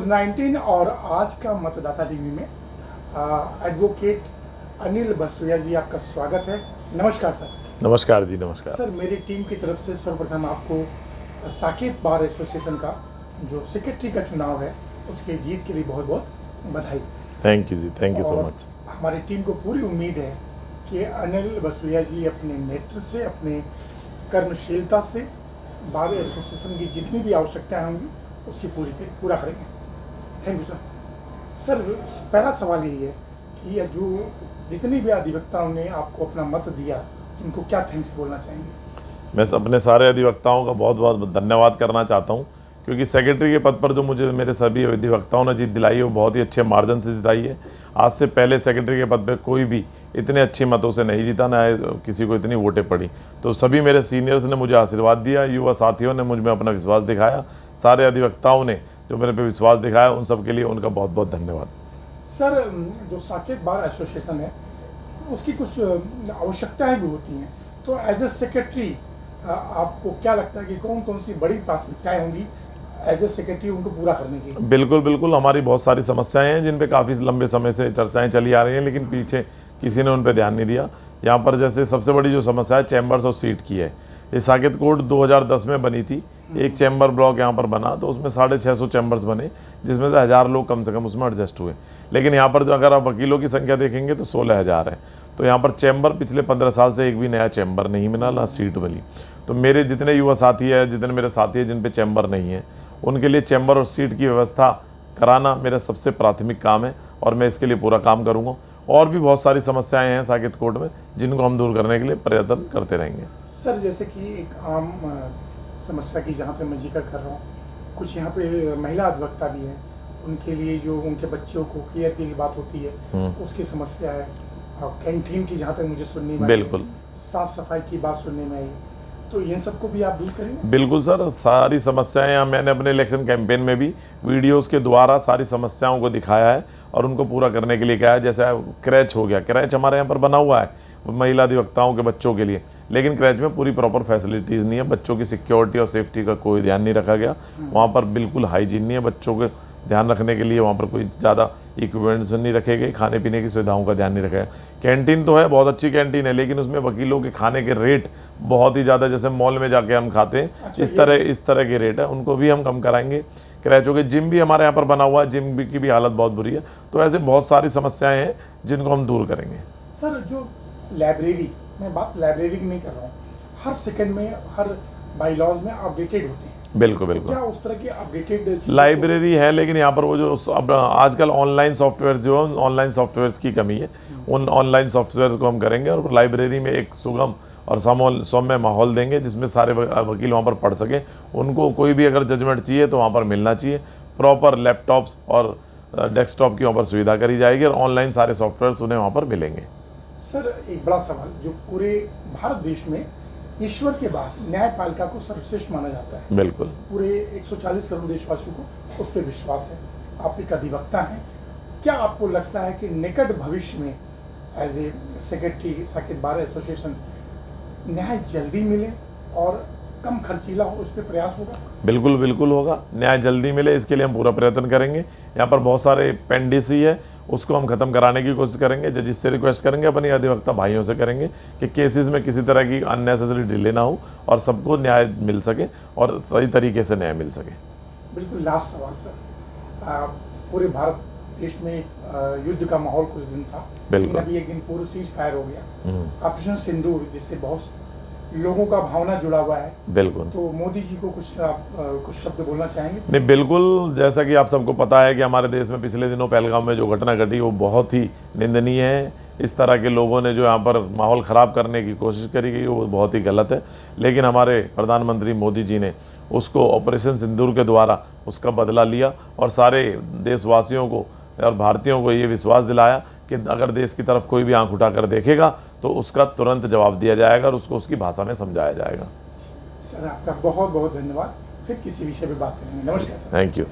News 19 और आज का मतदाता टीवी में एडवोकेट अनिल बसोया जी, आपका स्वागत है। नमस्कार सर। नमस्कार जी, नमस्कार सर, मेरी टीम की तरफ से सर्वप्रथम आपको साकेत बार एसोसिएशन का जो सेक्रेटरी का चुनाव है उसकी जीत के लिए बहुत बहुत बधाई। थैंक यू जी, थैंक यू सो मच। हमारी टीम को पूरी उम्मीद है कि अनिल बसोया जी अपने नेतृत्व से, अपने कर्मशीलता से बार एसोसिएशन की जितनी भी आवश्यकताएं होंगी उसकी पूरा करेंगे। Thank you sir. सर, पहला सवाल यही है कि ये जो जितनी भी अधिवक्ताओं ने आपको अपना मत दिया उनको क्या थैंक्स बोलना चाहेंगे? मैं अपने सारे अधिवक्ताओं का बहुत बहुत धन्यवाद करना चाहता हूं, क्योंकि सेक्रेटरी के पद पर जो मुझे मेरे सभी अधिवक्ताओं ने जीत दिलाई है वो बहुत ही अच्छे मार्जिन से जिताई है। आज से पहले सेक्रेटरी के पद पर कोई भी इतने अच्छे मतों से नहीं जीता, न किसी को इतनी वोटें पड़ी। तो सभी मेरे सीनियर्स ने मुझे आशीर्वाद दिया, युवा साथियों ने मुझ में अपना विश्वास दिखाया, सारे अधिवक्ताओं ने जो मेरे पे विश्वास दिखाया, उन सब के लिए उनका बहुत बहुत धन्यवाद। सर, जो साकेत बार एसोसिएशन है उसकी कुछ आवश्यकताएं भी होती हैं, तो एज ए सेक्रेटरी आपको क्या लगता है कि कौन कौन सी बड़ी प्राथमिकताएं होंगी एज ए सेक्रेटरी उनको पूरा करने की? बिल्कुल बिल्कुल, हमारी बहुत सारी समस्याएं हैं जिन पे काफ़ी लंबे समय से चर्चाएं चली आ रही हैं, लेकिन पीछे किसी ने उन पे ध्यान नहीं दिया। यहाँ पर जैसे सबसे बड़ी जो समस्या है चैम्बर्स और सीट की है। ये साकेत कोर्ट 2010 में बनी थी, एक चैम्बर ब्लॉक यहाँ पर बना, तो उसमें 650 चैम्बर्स बने, जिसमें से 1000 लोग कम से कम उसमें एडजस्ट हुए। लेकिन यहाँ पर जो अगर आप वकीलों की संख्या देखेंगे तो 16,000 है। तो यहाँ पर चैम्बर पिछले 15 साल से एक भी नया चैम्बर नहीं मिला, ना सीट मिली। तो मेरे जितने युवा साथी हैं, जितने मेरे साथी हैं जिन पे चैम्बर नहीं है, उनके लिए चैम्बर और सीट की व्यवस्था कराना मेरा सबसे प्राथमिक काम है और मैं इसके लिए पूरा काम करूँगा। और भी बहुत सारी समस्याएं हैं साकेत कोर्ट में जिनको हम दूर करने के लिए प्रयत्न करते रहेंगे। सर, जैसे कि एक आम समस्या की जहाँ पे मैं जिक्र कर रहा हूँ, कुछ यहाँ पे महिला अधिवक्ता भी हैं, उनके लिए जो उनके बच्चों को केयर की बात होती है उसकी समस्या है। और कैंटीन की जहाँ तक मुझे सुनने में बिल्कुल, साफ सफाई की बात सुनने में आई, तो इन सबको भी आप दूर करेंगे? बिल्कुल सर, सारी समस्याएं मैंने अपने इलेक्शन कैंपेन में भी वीडियोस के द्वारा सारी समस्याओं को दिखाया है और उनको पूरा करने के लिए कहा है। जैसे क्रैच हो गया, क्रैच हमारे यहाँ पर बना हुआ है महिला अधिवक्ताओं के बच्चों के लिए, लेकिन क्रैच में पूरी प्रॉपर फैसिलिटीज़ नहीं है, बच्चों की सिक्योरिटी और सेफ्टी का कोई ध्यान नहीं रखा गया। वहाँ पर बिल्कुल हाइजीन नहीं है, बच्चों के ध्यान रखने के लिए वहाँ पर कोई ज़्यादा इक्विपमेंट्स नहीं रखे गए, खाने पीने की सुविधाओं का ध्यान नहीं रखा गया। कैंटीन तो है, बहुत अच्छी कैंटीन है, लेकिन उसमें वकीलों के खाने के रेट बहुत ही ज़्यादा, जैसे मॉल में जाके हम खाते हैं इस तरह के रेट है, उनको भी हम कम कराएंगे। क्रैच हो गए। जिम भी हमारे यहाँ पर बना हुआ है, जिम की भी हालत बहुत बुरी है। तो ऐसे बहुत सारी समस्याएँ हैं जिनको हम दूर करेंगे। सर, जो लाइब्रेरी, मैं बात लाइब्रेरी की नहीं कर रहा हूँ, हर सेकंड में हर बाईलॉज में अपडेटेड होते हैं। बिल्कुल बिल्कुल, क्या उस तरह की अपडेटेड लाइब्रेरी है, लेकिन यहाँ पर वो जो अब आजकल ऑनलाइन सॉफ्टवेयर जो है, ऑनलाइन सॉफ्टवेयर्स की कमी है। उन ऑनलाइन सॉफ्टवेयर को हम करेंगे और लाइब्रेरी में एक सुगम और सौम्य माहौल देंगे जिसमें सारे वकील वहाँ पर पढ़ सकें। उनको कोई भी अगर जजमेंट चाहिए तो वहाँ पर मिलना चाहिए। प्रॉपर लैपटॉप्स और डेस्कटॉप की वहाँ पर सुविधा करी जाएगी और ऑनलाइन सारे सॉफ्टवेयर उन्हें वहाँ पर मिलेंगे। सर, एक बड़ा सवाल, जो पूरे भारत देश में ईश्वर के बाद न्यायपालिका को सर्वश्रेष्ठ माना जाता है। बिल्कुल, पूरे 140 करोड़ देशवासियों को उस पर विश्वास है। आप एक अधिवक्ता हैं, क्या आपको लगता है कि निकट भविष्य में as a secretary Saket bar association न्याय जल्दी मिले और कम खर्चीला हो, उस पर प्रयास होगा? बिल्कुल बिल्कुल होगा, न्याय जल्दी मिले इसके लिए हम पूरा प्रयत्न करेंगे। यहाँ पर बहुत सारे पेंडिसी है, उसको हम ख़त्म कराने की कोशिश करेंगे। जजिस से रिक्वेस्ट करेंगे, अपने अधिवक्ता भाइयों से करेंगे कि केसेस में किसी तरह की अननेसेसरी डिले ना हो और सबको न्याय मिल सके और सही तरीके से न्याय मिल सके। बिल्कुल लास्ट सवाल सर, पूरे भारत देश में युद्ध का माहौल कुछ दिन था, लेकिन अभी एक दिन पूर्व सीज फायर हो गया, ऑपरेशन सिंदूर, जिससे बहुत लोगों का भावना जुड़ा हुआ है। बिल्कुल, तो मोदी जी को कुछ शब्द बोलना चाहेंगे? नहीं, बिल्कुल, जैसा कि आप सबको पता है कि हमारे देश में पिछले दिनों पहलगाम में जो घटना घटी वो बहुत ही निंदनीय है। इस तरह के लोगों ने जो यहाँ पर माहौल ख़राब करने की कोशिश करी गई वो बहुत ही गलत है। लेकिन हमारे प्रधानमंत्री मोदी जी ने उसको ऑपरेशन सिंदूर के द्वारा उसका बदला लिया और सारे देशवासियों को और भारतीयों को ये विश्वास दिलाया कि अगर देश की तरफ कोई भी आंख उठाकर देखेगा तो उसका तुरंत जवाब दिया जाएगा और उसको उसकी भाषा में समझाया जाएगा। सर, आपका बहुत बहुत धन्यवाद। फिर किसी विषय पे बात करेंगे। नमस्कार सर। Thank you.